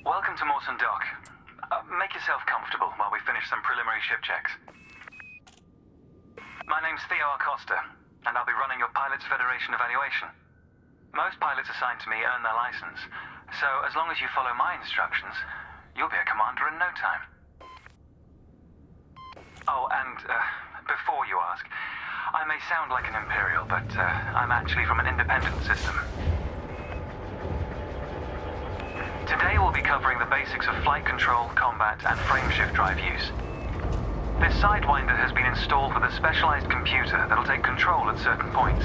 Welcome to Mawson Dock. Make yourself comfortable while we finish some preliminary ship checks. My name's Theo Acosta, and I'll be running your Pilots Federation evaluation. Most pilots assigned to me earn their license, so as long as you follow my instructions, you'll be a commander in no time. Oh, and before you ask, I may sound like an Imperial, but I'm actually from an independent system. Today we'll be covering the basics of flight control, combat, and frameshift drive use. This Sidewinder has been installed with a specialized computer that'll take control at certain points.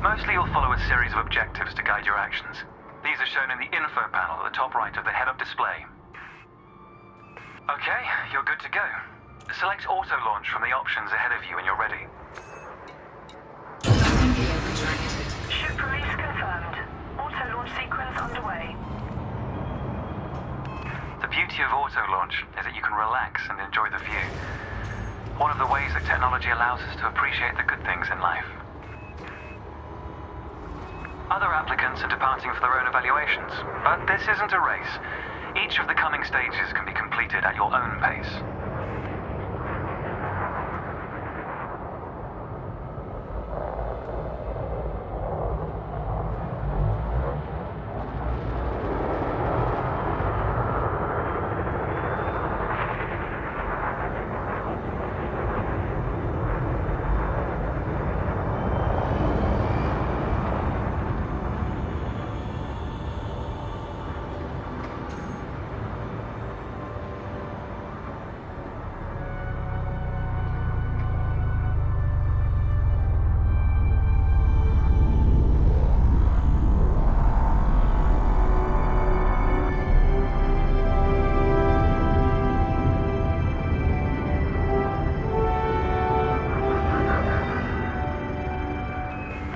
Mostly you'll follow a series of objectives to guide your actions. These are shown in the info panel at the top right of the head-up display. Okay, you're good to go. Select auto launch from the options ahead of you when you're ready. Ship release confirmed. Auto launch sequence underway. The beauty of auto launch is that you can relax and enjoy the view. One of the ways that technology allows us to appreciate the good things in life. Other applicants are departing for their own evaluations, but this isn't a race. Each of the coming stages can be completed at your own pace.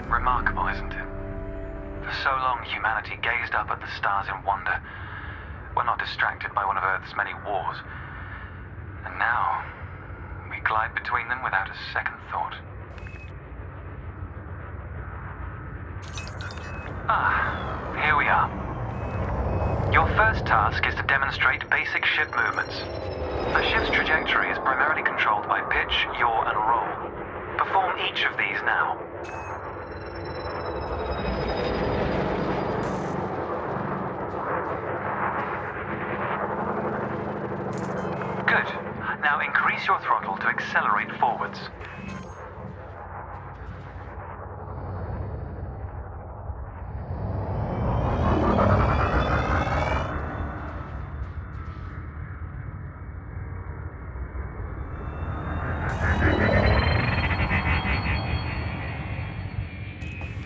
Remarkable, isn't it? For so long, humanity gazed up at the stars in wonder. We're not distracted by one of Earth's many wars. And now, we glide between them without a second thought. Here we are. Your first task is to demonstrate basic ship movements. The ship's trajectory is primarily controlled by pitch, yaw, and roll. Perform each of these now. Good. Now increase your throttle to accelerate forwards.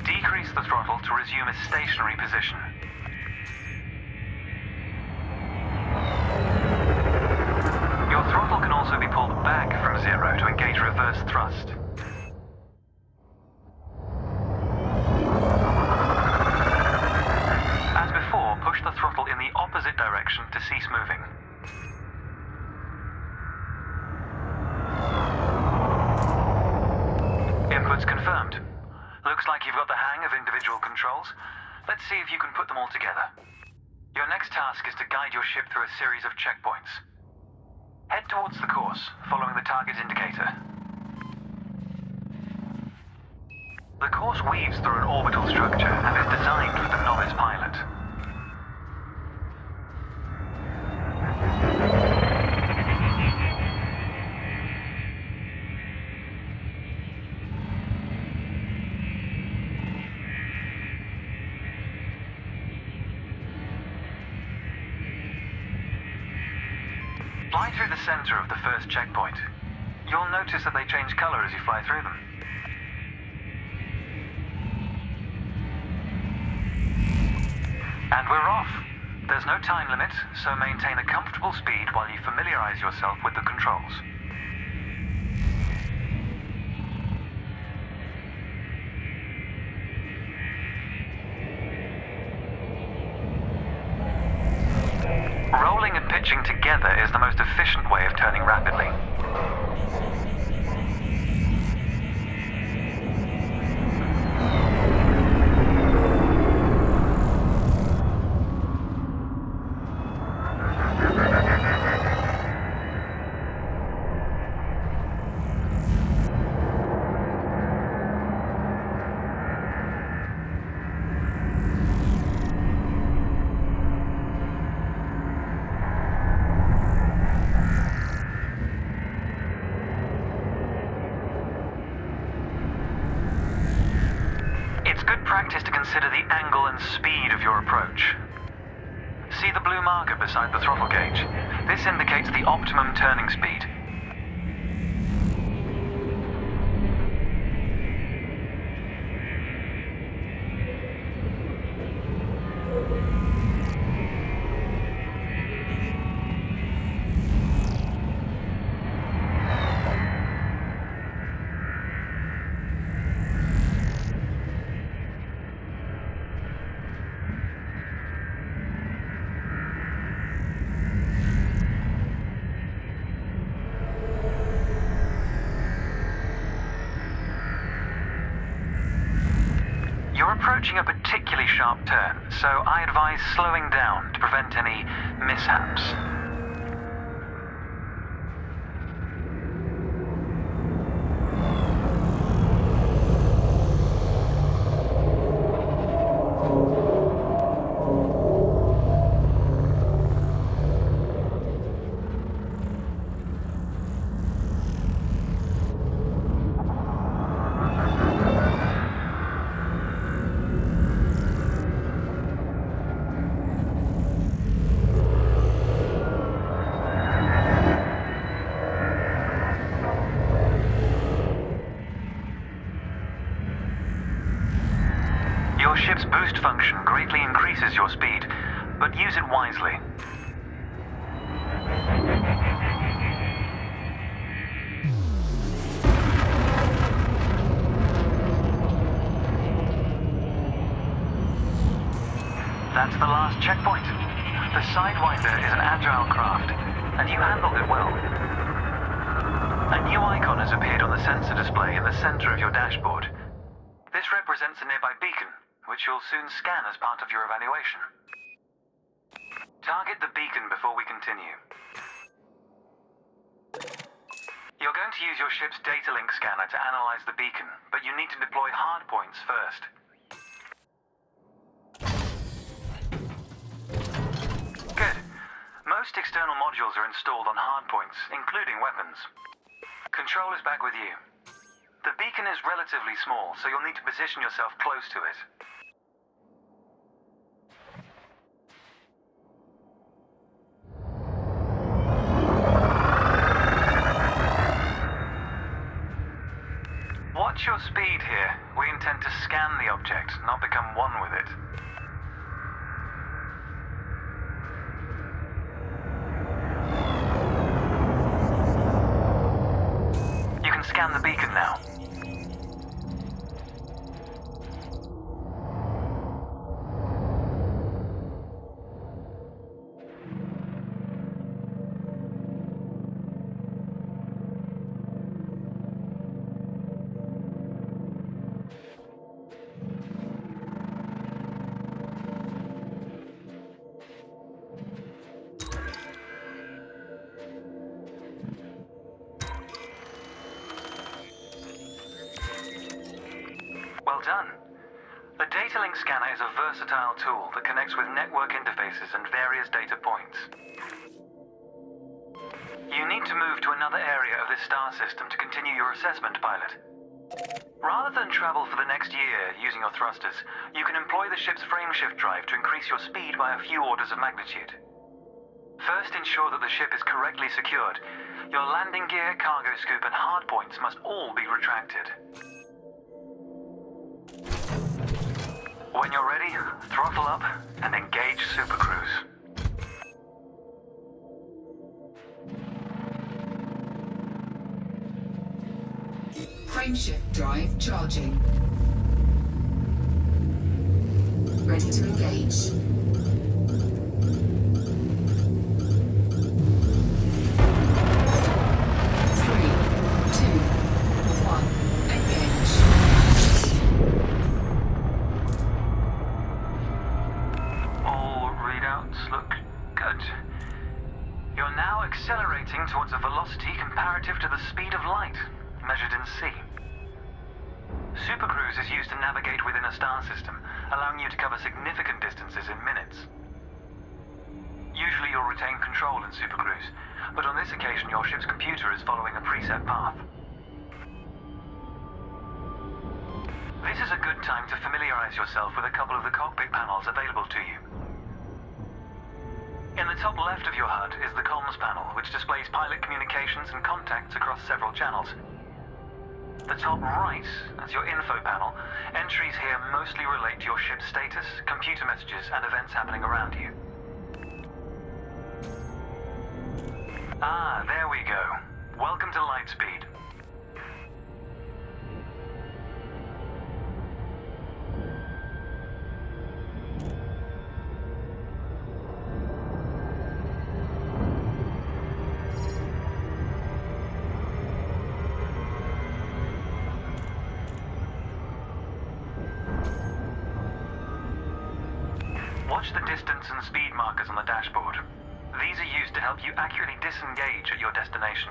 Decrease the throttle to resume a stationary position. Your throttle can also be pulled back from zero to engage reverse thrust. As before, push the throttle in the opposite direction to cease moving. Inputs confirmed. Looks like you've got the hang of individual controls. Let's see if you can put them all together. Your next task is to guide your ship through a series of checkpoints. Head towards the course, following the target indicator. The course weaves through an orbital structure and is designed for the novice pilot. Fly through the center of the first checkpoint. You'll notice that they change color as you fly through them. And we're off. There's no time limit, so maintain a comfortable speed while you familiarize yourself with the controls. Rolling and pitching together is the most efficient way of turning rapidly. See the blue marker beside the throttle gauge? This indicates the optimum turning speed. You're approaching a particularly sharp turn, so I advise slowing down to prevent any mishaps. Your ship's boost function greatly increases your speed, but use it wisely. That's the last checkpoint. The Sidewinder is an agile craft, and you handled it well. A new icon has appeared on the sensor display in the center of your dashboard. This represents a nearby beacon, which you'll soon scan as part of your evaluation. Target the beacon before we continue. You're going to use your ship's data link scanner to analyze the beacon, but you need to deploy hardpoints first. Good. Most external modules are installed on hardpoints, including weapons. Control is back with you. The beacon is relatively small, so you'll need to position yourself close to it. Watch your speed here. We intend to scan the object, not become one with it. You can scan the beacon now. Well done. The data link scanner is a versatile tool that connects with network interfaces and various data points. You need to move to another area of this star system to continue your assessment, pilot. Rather than travel for the next year using your thrusters, you can employ the ship's frameshift drive to increase your speed by a few orders of magnitude. First, ensure that the ship is correctly secured. Your landing gear, cargo scoop, and hardpoints must all be retracted. When you're ready, throttle up and engage Super Cruise. Frameshift drive charging. Ready to engage. 3, 2, 1, engage. All readouts look good. You're now accelerating towards a velocity comparative to the speed of light, measured in C. Supercruise is used to navigate within a star system, allowing you to cover significant distances in minutes. Usually you'll retain control in Supercruise, but on this occasion your ship's computer is following a preset path. This is a good time to familiarize yourself with a couple of the cockpit panels available to you. the top left of your HUD is the comms panel, which displays pilot communications and contacts across several channels. The top right is your info panel. Entries here mostly relate to your ship's status, computer messages, and events happening around you. Ah, there we go. Welcome to Lightspeed. Watch the distance and speed markers on the dashboard. These are used to help you accurately disengage at your destination.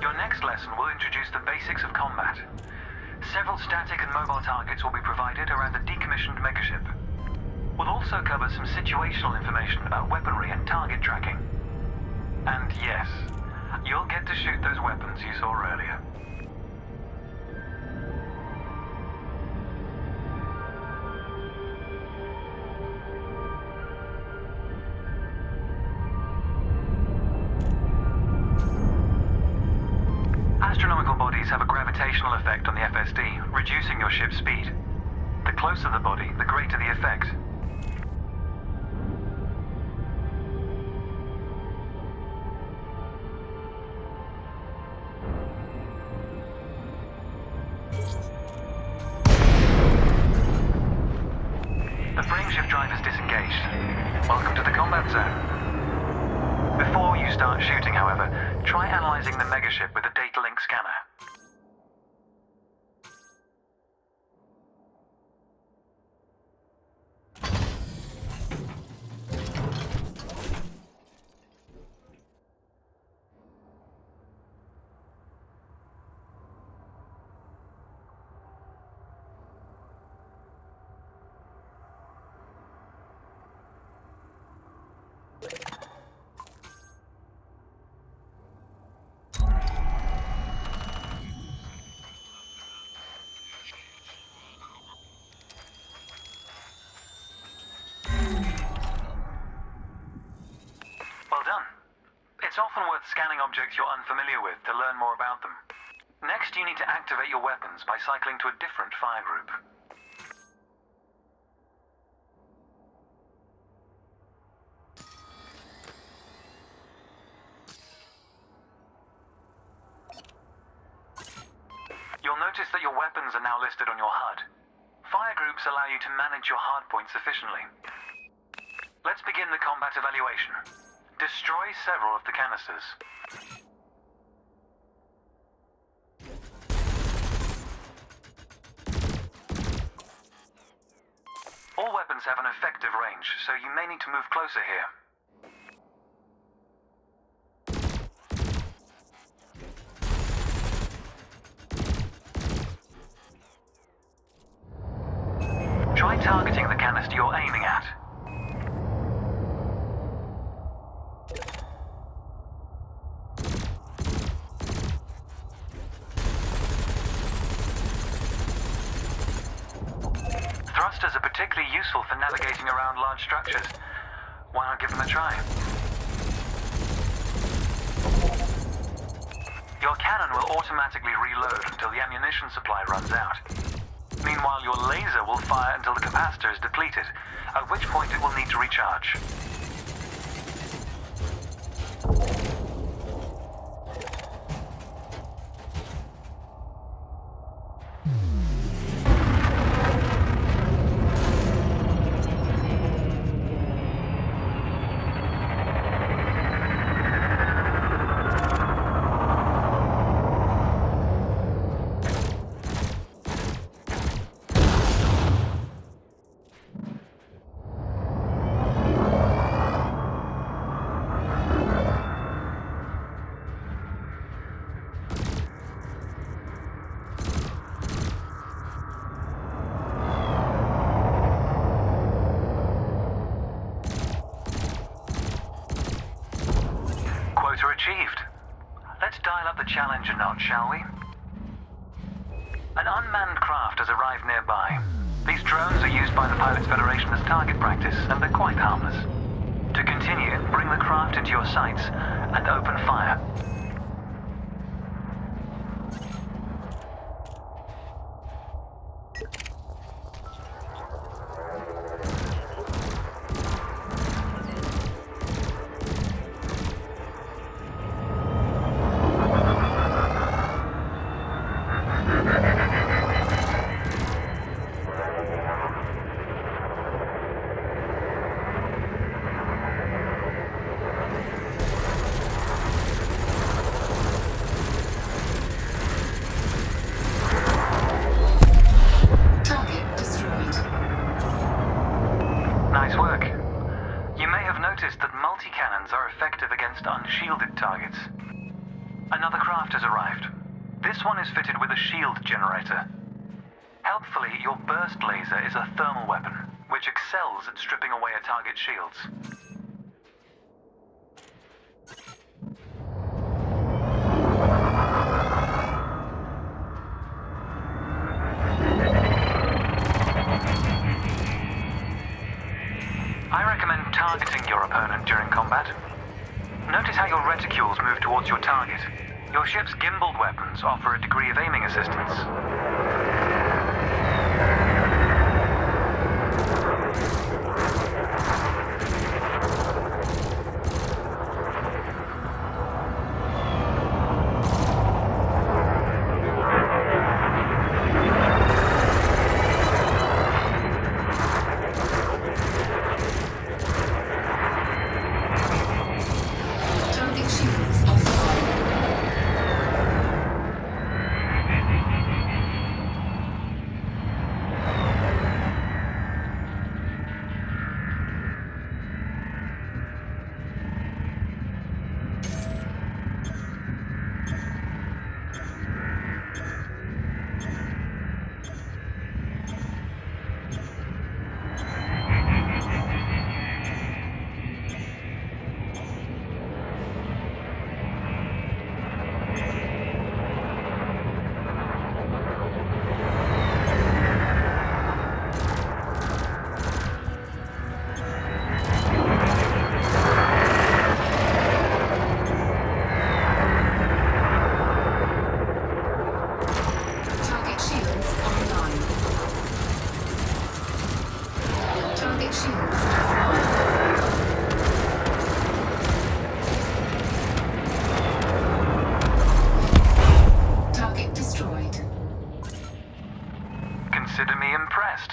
Your next lesson will introduce the basics of combat. Several static and mobile targets will be provided around the decommissioned megaship. We'll also cover some situational information about weaponry and target tracking. And yes, you'll get to shoot those weapons you saw earlier. Astronomical bodies have a gravitational effect on the FSD, reducing your ship's speed. The closer the body, the greater the effect. The frameshift drive is disengaged. Welcome to the combat zone. Before you start shooting, however, try analyzing the megaship with a data link scanner. Well done. It's often worth scanning objects you're unfamiliar with to learn more about them. Next, you need to activate your weapons by cycling to a different fire group. You'll notice that your weapons are now listed on your HUD. Fire groups allow you to manage your hardpoints efficiently. Let's begin the combat evaluation. Destroy several of the canisters. All weapons have an effective range, so you may need to move closer here. Try targeting the canister you're aiming at. Thrusters are particularly useful for navigating around large structures. Why not give them a try? Your cannon will automatically reload until the ammunition supply runs out. Meanwhile, your laser will fire until the capacitor is depleted, at which point it will need to recharge. Quota achieved. Let's dial up the challenge a notch, shall we? An unmanned craft has arrived nearby. nearby. These drones are used by the Pilots Federation as target practice, and they're quite harmless. To continue, bring the craft into your sights and open fire. Target destroyed. Nice work. You may have noticed that multi-cannons are effective against unshielded targets. Another craft has arrived. This one is fitted with a shield generator. Helpfully, your burst laser is a thermal weapon, which excels at stripping away a target's shields. I recommend targeting your opponent during combat. Notice how your reticules move towards your target. Your ship's gimbaled weapons offer a degree of aiming assistance. Target shields offline. Target shields online. Target shields offline. Target destroyed. Consider me impressed.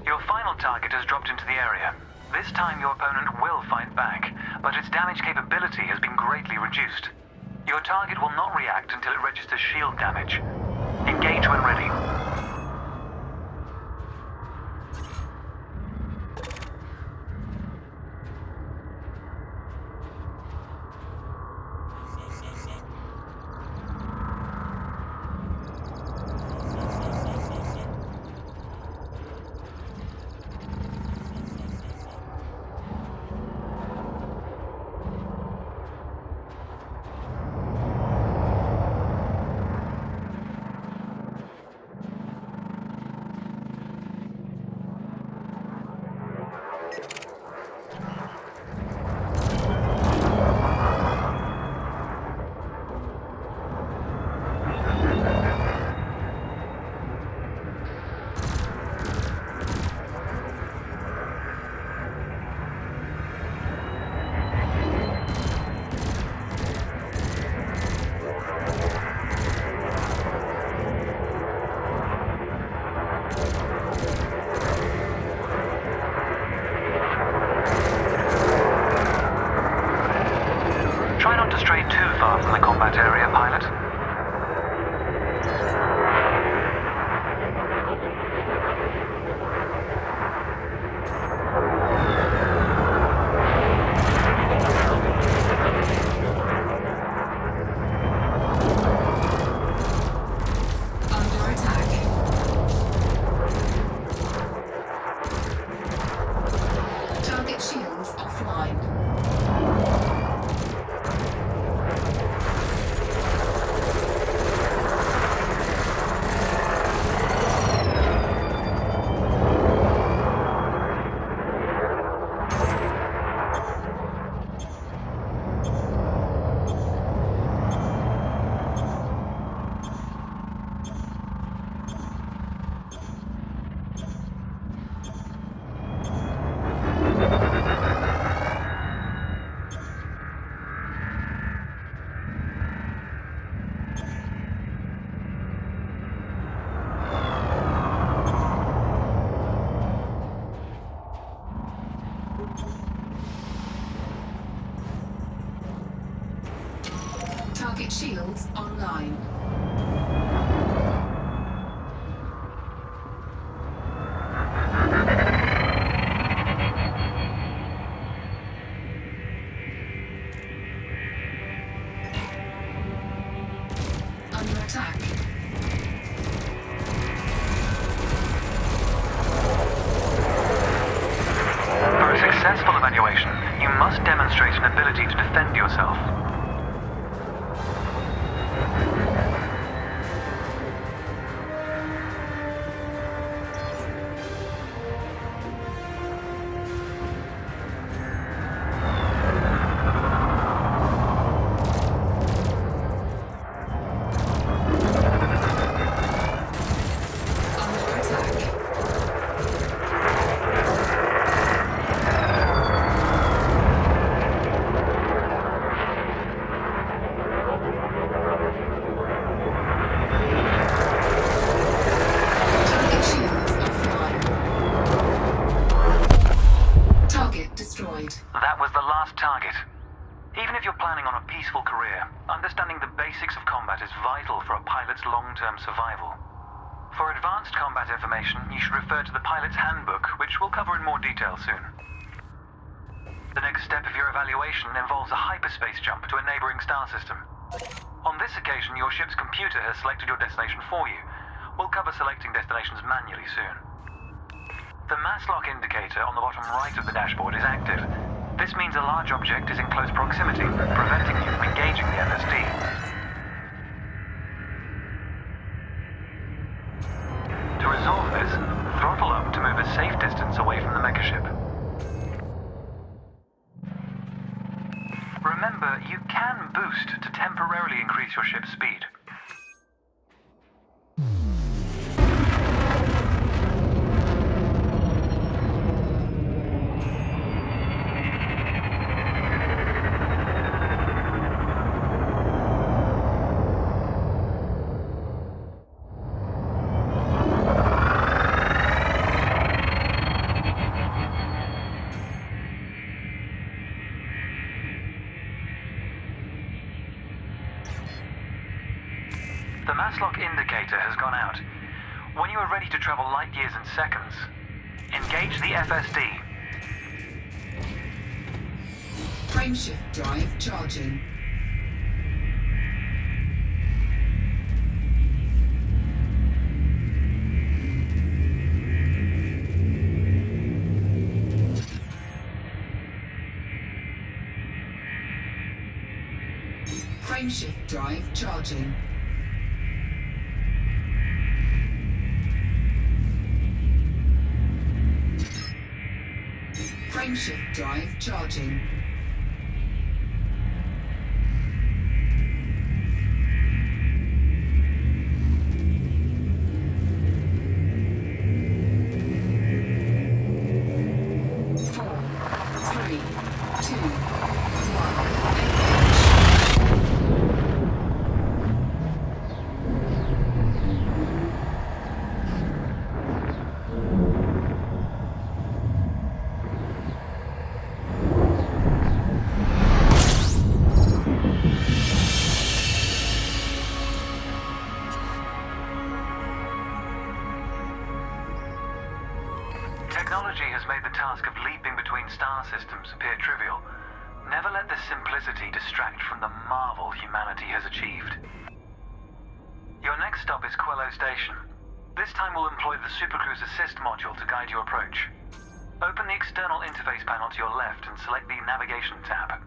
Your final target has dropped into the area. This time your opponent will fight back, but its damage capability has been greatly reduced. Your target will not react until it registers shield damage. Engage when ready. shields online. Under attack. For a successful evaluation, you must demonstrate an ability to defend yourself. Under attack. Target shields offline. Target destroyed. That was the last target. Even if you're planning on a peaceful career, understanding the basics of combat is vital for a pilot's long-term survival. For advanced combat information, you should refer to the pilot's handbook, which we'll cover in more detail soon. The next step of your evaluation involves a hyperspace jump to a neighboring star system. On this occasion, your ship's computer has selected your destination for you. We'll cover selecting destinations manually soon. The mass lock indicator on the bottom right of the dashboard is active. This means a large object is in close proximity, preventing you from engaging the FSD. To resolve this, throttle up to move a safe distance away from the megaship. Remember, you can boost to temporarily increase your ship's speed. The mass lock indicator has gone out. When you are ready to travel light years in seconds, engage the FSD. Frameshift drive charging. Frameshift drive charging. Frameshift drive charging. Four, three, two, one. Technology has made the task of leaping between star systems appear trivial. Never let this simplicity distract from the marvel humanity has achieved. Your next stop is Quello Station. This time we'll employ the Supercruise Assist module to guide your approach. Open the external interface panel to your left and select the Navigation tab.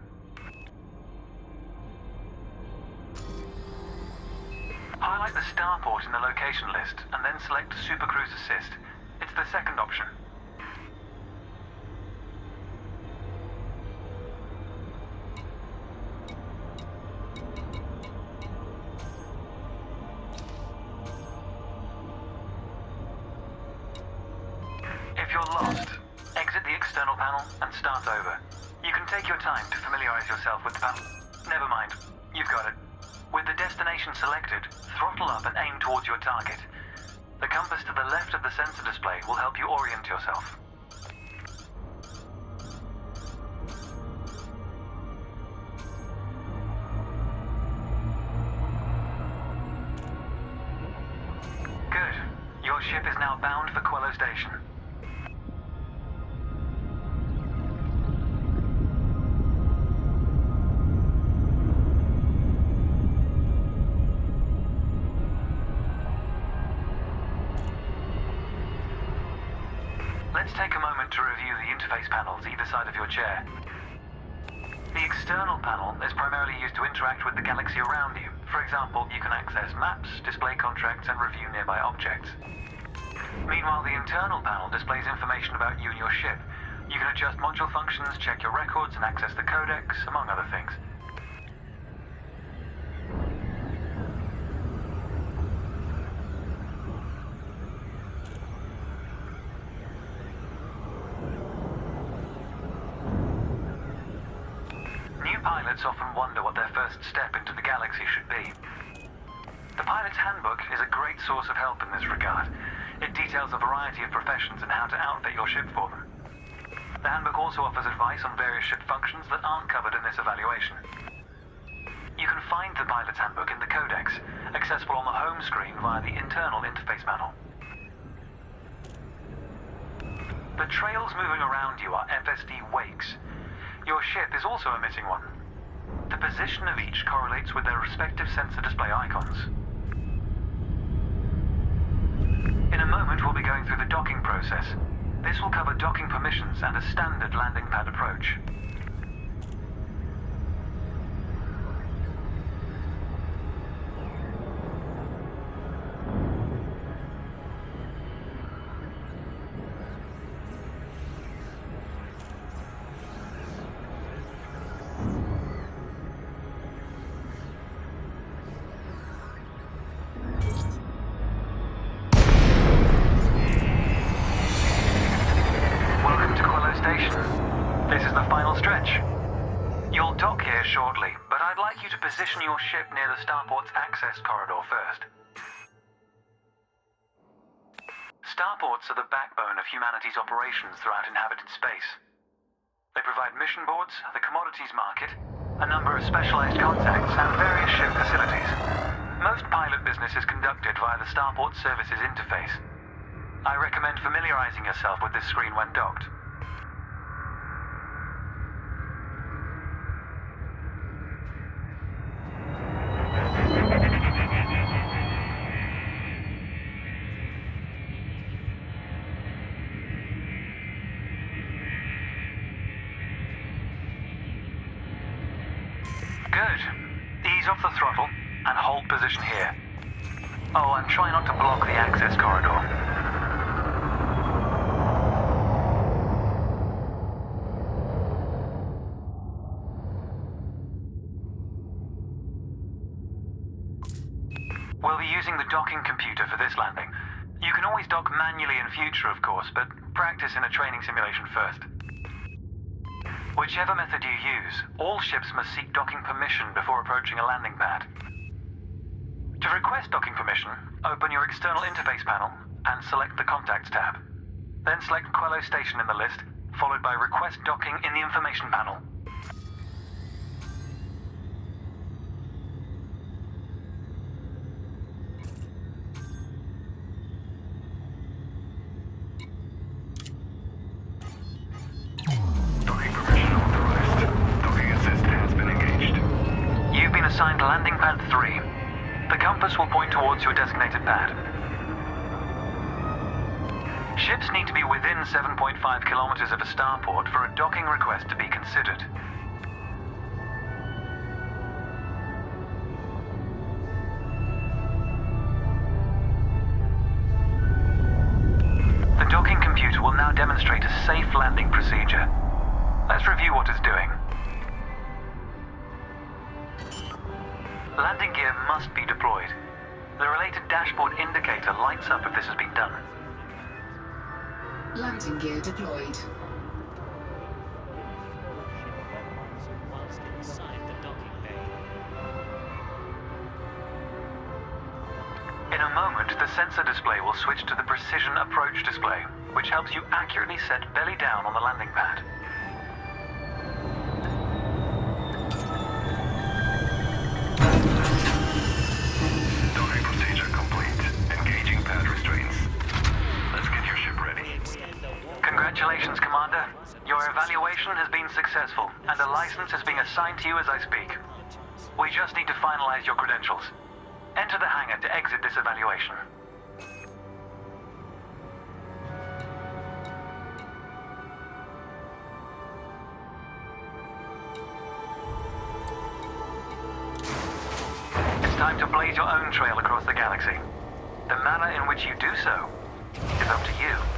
Highlight the starport in the location list and then select Supercruise Assist. It's the second option. If you're lost, exit the external panel and start over. You can take your time to familiarize yourself with the panel. Never mind, you've got it. With the destination selected, throttle up and aim towards your target. The compass to the left of the sensor display will help you orient yourself. bound for Quello Station. Let's take a moment to review the interface panels either side of your chair. The external panel is primarily used to interact with the galaxy around you. For example, you can access maps, display contracts, and review nearby objects. Meanwhile, the internal panel displays information about you and your ship. You can adjust module functions, check your records, and access the codex, among other things. New pilots often wonder what their first step into the galaxy should be. The Pilot's Handbook is a great source of help in this regard. It details a variety of professions and how to outfit your ship for them. The handbook also offers advice on various ship functions that aren't covered in this evaluation. You can find the Pilot's Handbook in the Codex, accessible on the home screen via the internal interface panel. The trails moving around you are FSD wakes. Your ship is also emitting one. The position of each correlates with their respective sensor display icons. In a moment, we'll be going through the docking process. This will cover docking permissions and a standard landing pad approach. This is the final stretch. You'll dock here shortly, but I'd like you to position your ship near the starport's access corridor first. Starports are the backbone of humanity's operations throughout inhabited space. They provide mission boards, the commodities market, a number of specialized contacts, and various ship facilities. Most pilot business is conducted via the Starport Services interface. I recommend familiarizing yourself with this screen when docked. Good. Ease off the throttle and hold position here. Oh, and try not to block the access corridor. We'll be using the docking computer for this landing. You can always dock manually in future, of course, but practice in a training simulation first. Whichever method you use, all ships must seek docking permission before approaching a landing pad. To request docking permission, open your external interface panel and select the Contacts tab. Then select Quello Station in the list, followed by Request Docking in the information panel. Assigned landing pad 3. The compass will point towards your designated pad. Ships need to be within 7.5 kilometers of a starport for a docking request to be considered. The docking computer will now demonstrate a safe landing procedure. Let's review what it's doing. Landing gear must be deployed. The related dashboard indicator lights up if this has been done. Landing gear deployed. Whilst inside the docking bay. In a moment, the sensor display will switch to the Precision Approach display, which helps you accurately set belly down on the landing pad. Docking procedure complete. Engaging pad restraints. Let's Congratulations, Commander. Your evaluation has been successful, and a license is being assigned to you as I speak. We just need to finalize your credentials. Enter the hangar to exit this evaluation. It's time to blaze your own trail across the galaxy. The manner in which you do so is up to you.